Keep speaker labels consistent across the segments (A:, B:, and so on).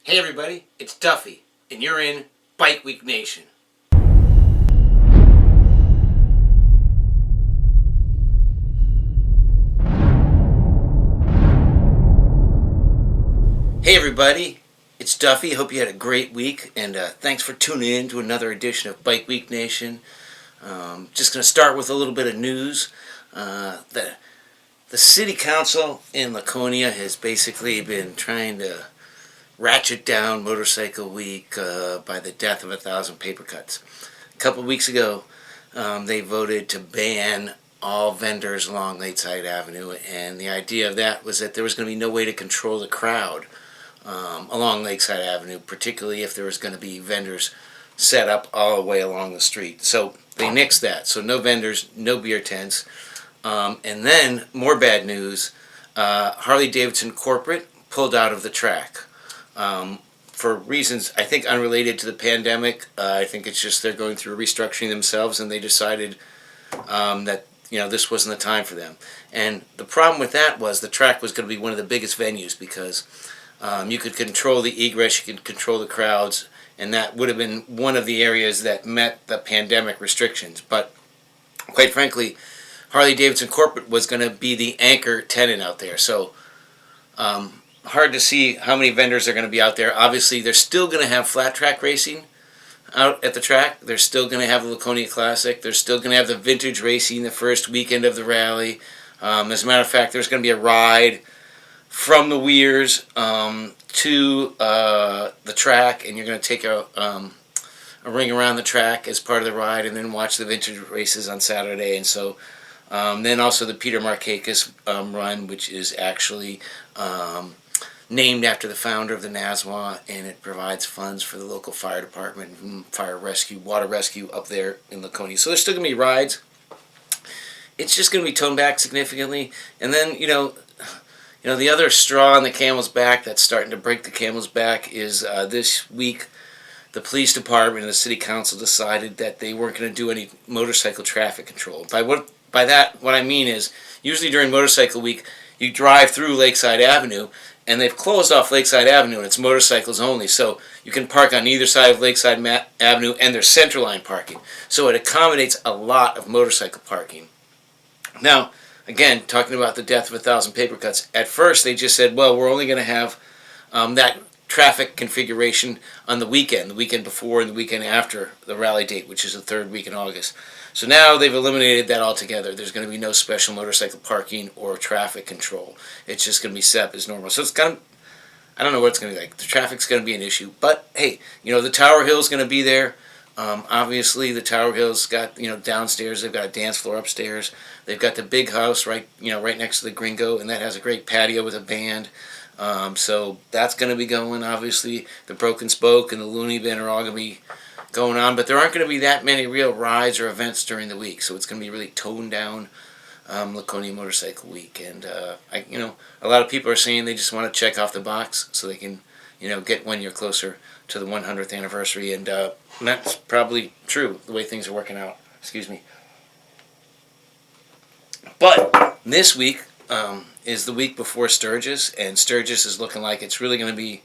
A: Hey everybody, it's Duffy, and you're in Bike Week Nation. Hey everybody, it's Duffy. Hope you had a great week, and thanks for tuning in to another edition of Bike Week Nation. Just going to start with a little bit of news. The city council in Laconia has basically been trying to ratchet down Motorcycle Week by the death of 1,000 paper cuts. A couple of weeks ago, they voted to ban all vendors along Lakeside Avenue, and the idea of that was that there was going to be no way to control the crowd along Lakeside Avenue, particularly if there was going to be vendors set up all the way along the street. So they nixed that. So no vendors, no beer tents. And then, more bad news, Harley-Davidson Corporate pulled out of the track. For reasons, I think, unrelated to the pandemic. I think it's just they're going through restructuring themselves, and they decided that this wasn't the time for them. And the problem with that was the track was going to be one of the biggest venues because you could control the egress, you could control the crowds, and that would have been one of the areas that met the pandemic restrictions. But quite frankly, Harley-Davidson Corporate was going to be the anchor tenant out there. So hard to see how many vendors are going to be out there. Obviously, they're still going to have flat track racing out at the track. They're still going to have the Laconia Classic. They're still going to have the vintage racing the first weekend of the rally. As a matter of fact, there's going to be a ride from the Weirs to the track, and you're going to take a ring around the track as part of the ride, and then watch the vintage races on Saturday. And so then also the Peter Markakis run, which is actually named after the founder of the NASWA, and it provides funds for the local fire department, fire rescue, water rescue up there in Laconia. So there's still going to be rides. It's just going to be toned back significantly. And then, the other straw on the camel's back that's starting to break the camel's back is this week the police department and the city council decided that they weren't going to do any motorcycle traffic control. By that, what I mean is, usually during Motorcycle Week, you drive through Lakeside Avenue, and they've closed off Lakeside Avenue, and it's motorcycles only. So you can park on either side of Lakeside Avenue, and there's centerline parking. So it accommodates a lot of motorcycle parking. Now, again, talking about the death of 1,000 paper cuts, at first they just said, well, we're only going to have that traffic configuration on the weekend before and the weekend after the rally date, which is the third week in August. So now they've eliminated that altogether. There's going to be no special motorcycle parking or traffic control. It's just going to be set up as normal. So it's kind of, I don't know what it's going to be like. The traffic's going to be an issue. But, hey, the Tower Hill's going to be there. Obviously, the Tower Hill's got, downstairs. They've got a dance floor upstairs. They've got the big house right next to the Gringo, and that has a great patio with a band. So that's going to be going. Obviously, the Broken Spoke and the Looney Bin are all going to be going on, but there aren't going to be that many real rides or events during the week, so it's going to be really toned down Laconia Motorcycle Week. And a lot of people are saying they just want to check off the box so they can get 1 year closer to the 100th anniversary, and that's probably true the way things are working out. Excuse me. But this week is the week before Sturgis, and Sturgis is looking like it's really going to be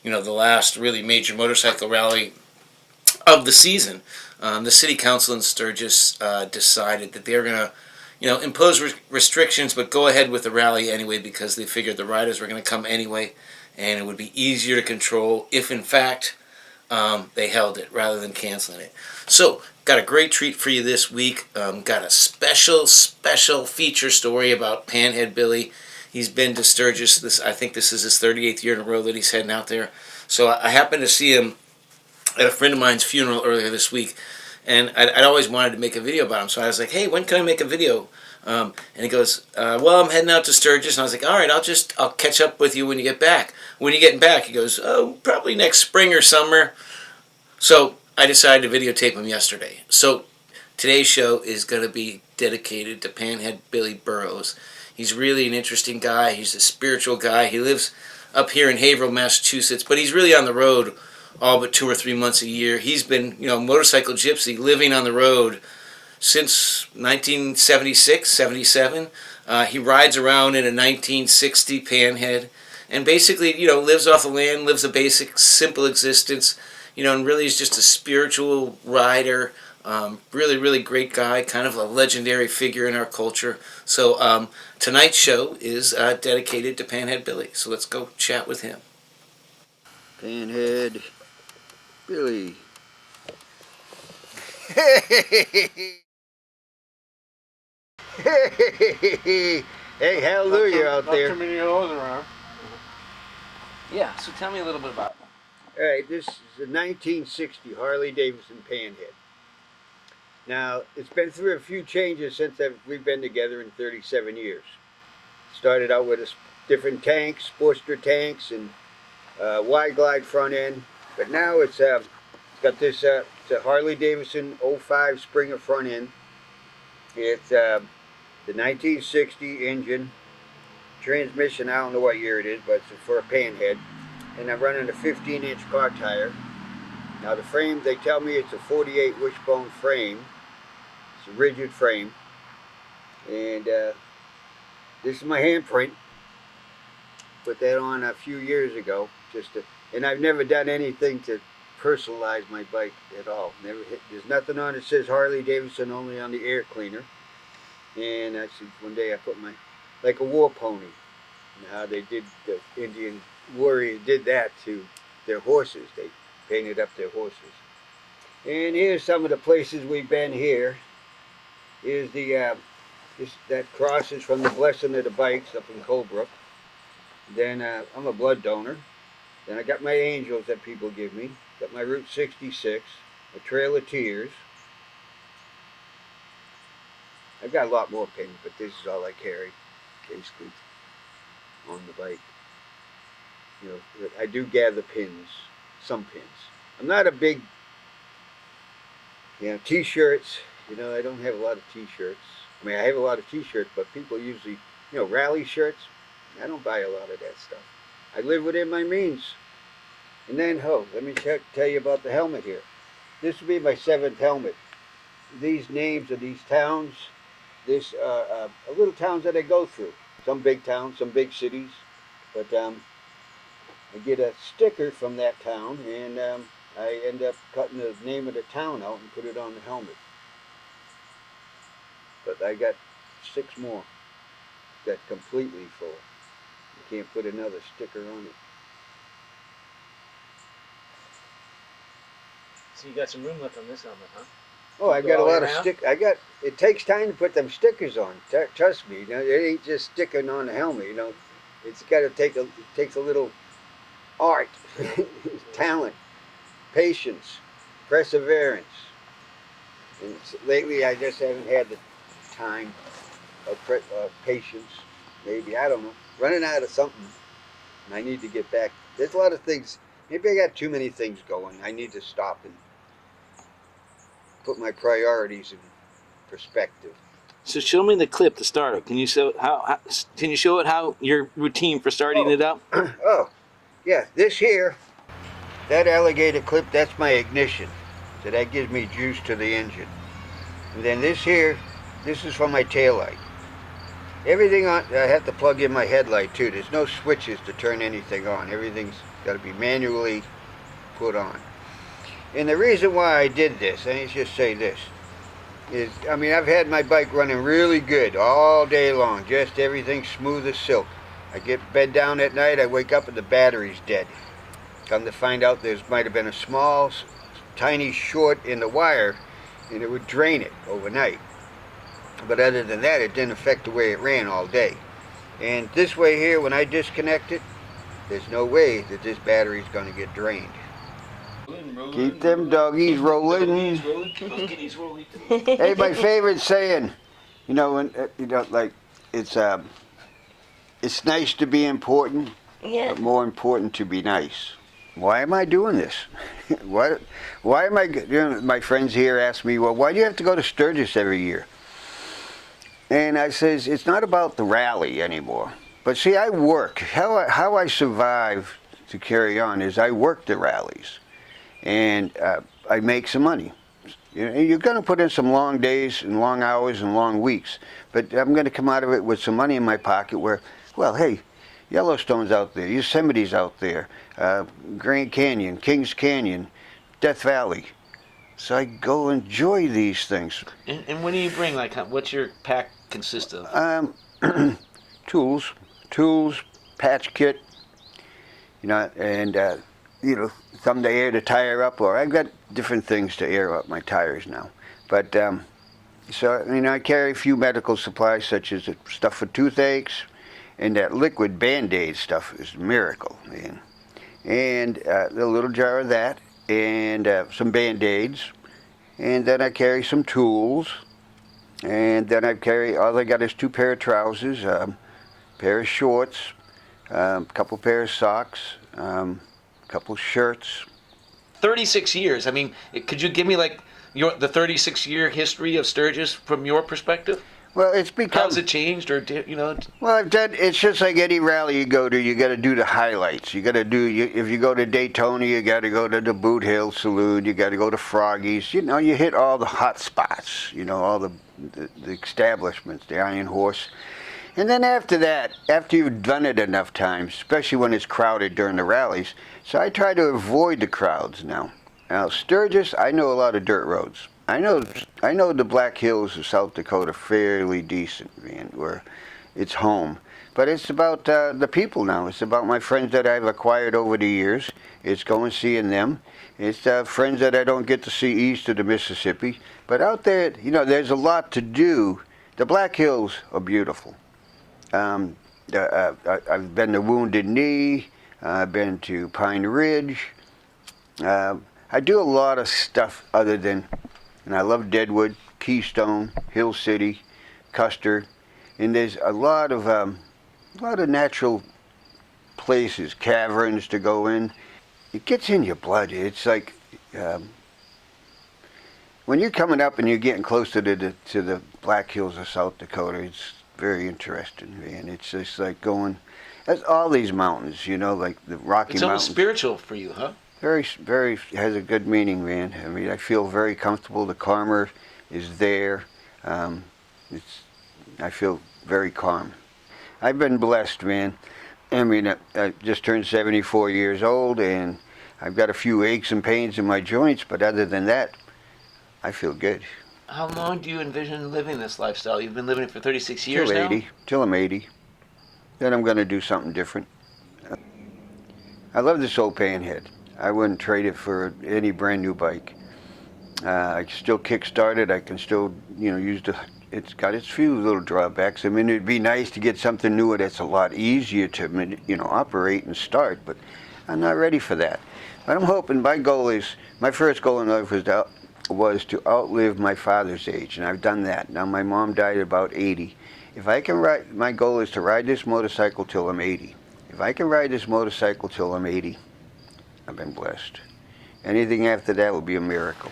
A: the last really major motorcycle rally of the season. The city council in Sturgis decided that they're going to impose restrictions, but go ahead with the rally anyway, because they figured the riders were going to come anyway, and it would be easier to control if in fact they held it rather than canceling it. So got a great treat for you this week. Got a special feature story about Panhead Billy. He's been to Sturgis. I think this is his 38th year in a row that he's heading out there. So I happened to see him at a friend of mine's funeral earlier this week, and I'd always wanted to make a video about him. So I was like, hey, when can I make a video? And he goes, well, I'm heading out to Sturgis. And I was like, all right, I'll catch up with you when you get back. When you getting back? He goes, oh, probably next spring or summer. So I decided to videotape him yesterday. So today's show is going to be dedicated to Panhead Billy Burrows. He's really an interesting guy. He's a spiritual guy. He lives up here in Haverhill, Massachusetts, but he's really on the road all but 2 or 3 months a year. He's been, motorcycle gypsy, living on the road since 1976, 77. He rides around in a 1960 Panhead, and basically, lives off the land, lives a basic, simple existence, and really is just a spiritual rider. Really, really great guy, kind of a legendary figure in our culture. So tonight's show is dedicated to Panhead Billy. So let's go chat with him.
B: Panhead Billy. Hey, hallelujah out there.
C: Not too many of those around.
A: Yeah, so tell me a little bit about him.
B: All right, this is a 1960 Harley Davidson Panhead. Now, it's been through a few changes since we've been together in 37 years. Started out with different tanks, Sportster tanks, and wide glide front end. But now it's got this it's a Harley Davidson 05 Springer front end. It's the 1960 engine. Transmission, I don't know what year it is, but it's for a Panhead. And I'm running a 15-inch car tire. Now the frame, they tell me it's a 48 wishbone frame. It's a rigid frame. And this is my handprint. Put that on a few years ago. And I've never done anything to personalize my bike at all. There's nothing on it that says Harley Davidson, only on the air cleaner. And actually one day I put like a war pony. And how they did, the Indian warriors did that to their horses. They painted up their horses. And here's some of the places we've been here. Here's that crosses from the Blessing of the Bikes up in Colebrook. Then I'm a blood donor. Then I got my angels that people give me. Got my Route 66, a Trail of Tears. I've got a lot more pins, but this is all I carry, basically, on the bike. I do gather pins, some pins. I'm not a big, t-shirts. I don't have a lot of t-shirts. I mean, I have a lot of t-shirts, but people usually, rally shirts. I don't buy a lot of that stuff. I live within my means. And then, let me tell you about the helmet here. This will be my 7th helmet. These names of these towns, this little towns that I go through. Some big towns, some big cities. But I get a sticker from that town, and I end up cutting the name of the town out and put it on the helmet. But I got 6 more that completely full. You can't put another sticker on it.
A: So you got some room left on this helmet, huh?
B: Oh, I got a lot of it takes time to put them stickers on. Trust me, it ain't just sticking on the helmet. It's got to it takes a little art, talent, patience, perseverance. And lately, I just haven't had the time of patience. Maybe, I don't know, running out of something, and I need to get back. There's a lot of things. Maybe I got too many things going. I need to stop and put my priorities in perspective.
A: So show me the clip to start it. Can you show it how your routine for starting it up?
B: Oh, yeah. This here, that alligator clip, that's my ignition. So that gives me juice to the engine. And then this here, this is for my taillight. Everything on, I have to plug in my headlight too. There's no switches to turn anything on. Everything's got to be manually put on. And the reason why I did this, let me just say this, is, I've had my bike running really good all day long, just everything smooth as silk. I get bed down at night, I wake up and the battery's dead. Come to find out there might have been a small, tiny short in the wire, and it would drain it overnight. But other than that, it didn't affect the way it ran all day. And this way here, when I disconnect it, there's no way that this battery's going to get drained. Keep them doggies rolling. Hey, my favorite saying, it's nice to be important, but more important to be nice. Why am I doing this? Why am I? My friends here ask me, well, why do you have to go to Sturgis every year? And I says, it's not about the rally anymore. But see, I work. How I survive to carry on is I work the rallies. And I make some money. You're going to put in some long days and long hours and long weeks. But I'm going to come out of it with some money in my pocket where, well, hey, Yellowstone's out there, Yosemite's out there, Grand Canyon, Kings Canyon, Death Valley. So I go enjoy these things.
A: And what do you bring? Like, what's your pack consist of?
B: Tools, patch kit, and something to air the tire up, or I've got different things to air up my tires now. But I carry a few medical supplies, such as stuff for toothaches, and that liquid Band-Aid stuff is a miracle, man. And a little jar of that, and some Band-Aids, and then I carry some tools, and then all I got is 2 pair of trousers, pair of shorts, couple pair of socks, couple shirts.
A: 36 years. I mean, could you give me like the 36-year history of Sturgis from your perspective?
B: Well, it's become.
A: How's it changed, or
B: Well, it's just like any rally you go to. You got to do the highlights. You got to do. If you go to Daytona, you got to go to the Boot Hill Saloon. You got to go to Froggy's. You hit all the hot spots. All the establishments, the Iron Horse. And then after that, after you've done it enough times, especially when it's crowded during the rallies, so I try to avoid the crowds now. Now, Sturgis, I know a lot of dirt roads. I know the Black Hills of South Dakota fairly decent, man, where it's home. But it's about the people now. It's about my friends that I've acquired over the years. It's going seeing them. It's friends that I don't get to see east of the Mississippi. But out there, there's a lot to do. The Black Hills are beautiful. I've been to Wounded Knee. I've been to Pine Ridge. I do a lot of stuff other than, and I love Deadwood, Keystone, Hill City, Custer, and there's a lot of natural places, caverns to go in. It gets in your blood. It's like when you're coming up and you're getting closer to the Black Hills of South Dakota. It's very interesting, man. It's just like going. That's all these mountains, like the Rocky Mountains.
A: It's almost spiritual for you, huh?
B: Very, very has a good meaning, man. I mean, I feel very comfortable. The calmer is there. I feel very calm. I've been blessed, man. I mean, I just turned 74 years old, and I've got a few aches and pains in my joints, but other than that, I feel good.
A: How long do you envision living this lifestyle? You've been living it for 36 years now?
B: Till I'm 80. Then I'm going to do something different. I love this old Panhead. I wouldn't trade it for any brand new bike. I can still kickstart it. I can still, use it's got its few little drawbacks. I mean, it'd be nice to get something newer that's a lot easier to, operate and start, but I'm not ready for that. But I'm hoping, my first goal in life was to outlive my father's age, and I've done that. Now, my mom died at about 80. If I can ride, my goal is to ride this motorcycle till I'm 80. If I can ride this motorcycle till I'm 80, I've been blessed. Anything after that will be a miracle.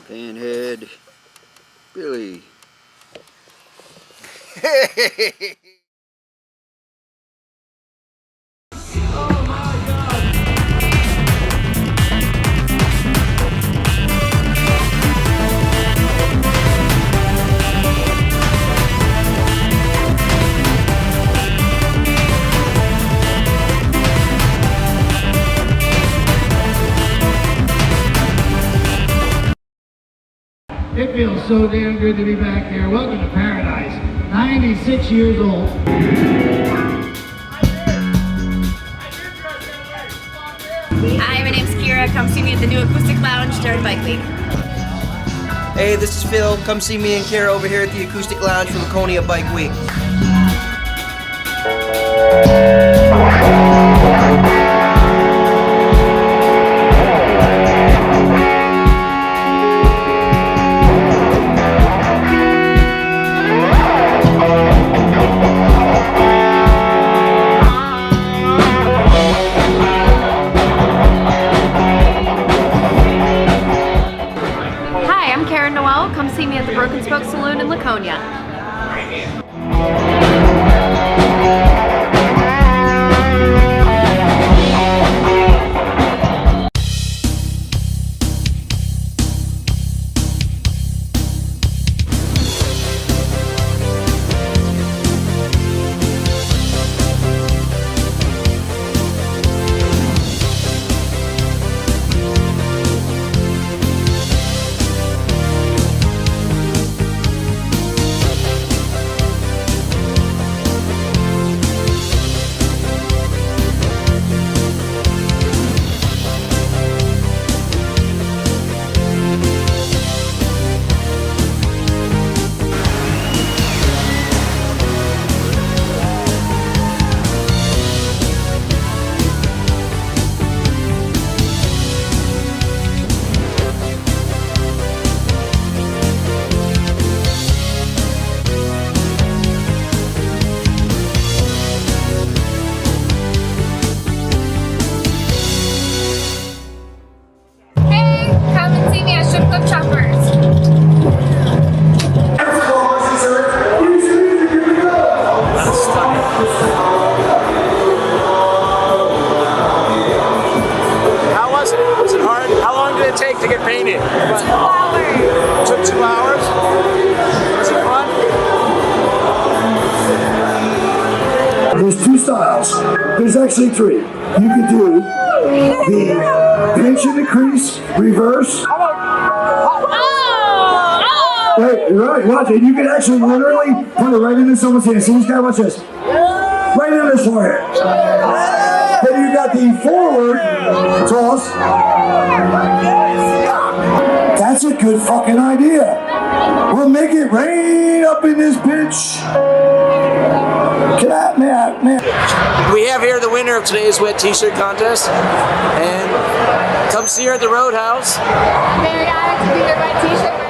B: Panhead Billy.
C: It feels so damn good to be back here. Welcome to paradise. 96 years old.
D: Hi, my name's Kira. come see me at the new Acoustic Lounge during Bike Week.
E: Hey, this is Phil. Come see me and Kara over here at the Acoustic Lounge for Laconia Bike Week.
D: Come see me at the Broken Spoke Saloon in Laconia.
F: take to get painted?
D: 2 hours.
F: Took 2 hours? Was it fun?
C: There's two styles. There's actually three. You can do the pinch in the crease, reverse. Right, watch it. You can actually literally put it right into someone's hand. See this guy, watch this. Right in his forehead. Then you got the forward toss. That's a good fucking idea. We'll make it rain up in this bitch. Get out, man.
F: We have here the winner of today's wet t-shirt contest, and come see her at the Roadhouse.
D: Very honored to be your wet t-shirt winner.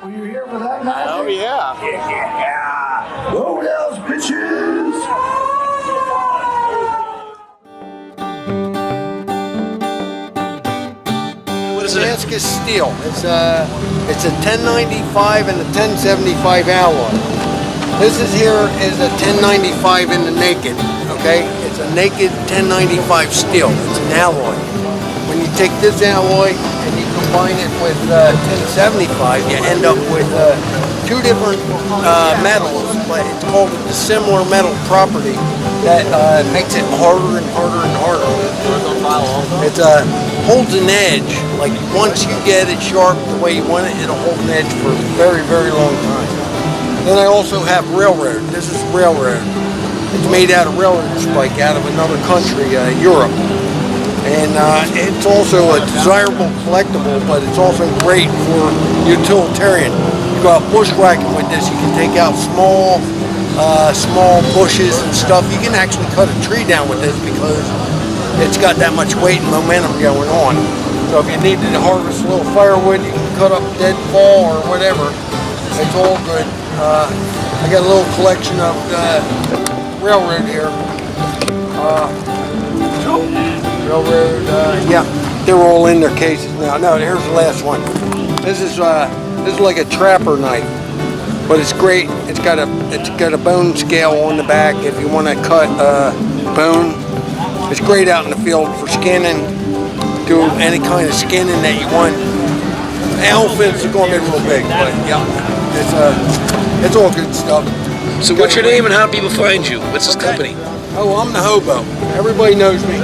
C: Were you here for that night?
F: Oh yeah.
C: Yeah. Roadhouse bitches.
F: What is it?
G: Damascus steel. It's a 1095 and a 1075 alloy. This is a 1095 in the naked. Okay, it's a naked 1095 steel. It's an alloy. When you take this alloy and you combine it with 1075, you end up with two different metals, but it's called a dissimilar metal property that makes it harder and harder and harder. It holds an edge. Like once you get it sharp the way you want it, it'll hold an edge for a very, very long time. Then I also have railroad. This is railroad. It's made out of railroad spike out of another country, Europe. And it's also a desirable collectible, but it's also great for utilitarian. You go out bushwhacking with this, you can take out small bushes and stuff. You can actually cut a tree down with this because it's got that much weight and momentum going on. So if you needed to harvest a little firewood, you can cut up dead fall or whatever. It's all good. I got a little collection of railroad here. Railroad, yeah, they're all in their cases now. No, here's the last one. This is like a trapper knife, but it's great. It's got a bone scale on the back if you want to cut bone. It's great out in the field for skinning. Do any kind of skinning that you want. elephants are going to be real big, but yeah, it's all good stuff.
F: So what's your name and how do people find you? What's this company?
G: Oh, I'm the hobo. Everybody knows me.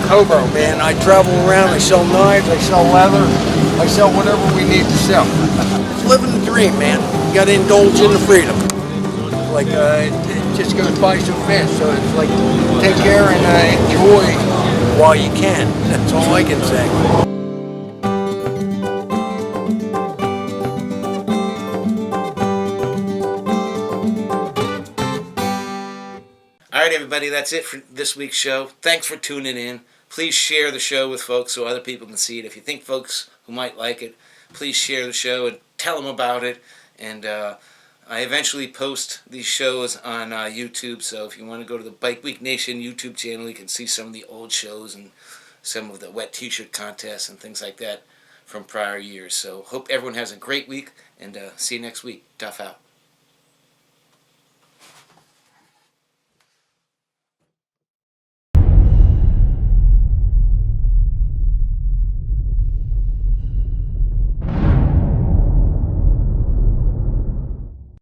G: Hobo, man. I travel around. I sell knives. I sell leather. I sell whatever we need to sell. It's living the dream, man. You got to indulge in the freedom. Like it just goes by so fast. So it's like take care and enjoy while you can. That's all I can say.
A: All right, everybody, that's it for this week's show. Thanks for tuning in. Please share the show with folks so other people can see it. If you think folks who might like it, please share the show and tell them about it. And I eventually post these shows on YouTube, so if you want to go to the Bike Week Nation YouTube channel, you can see some of the old shows and some of the wet t-shirt contests and things like that from prior years. So hope everyone has a great week, and see you next week. Duff out.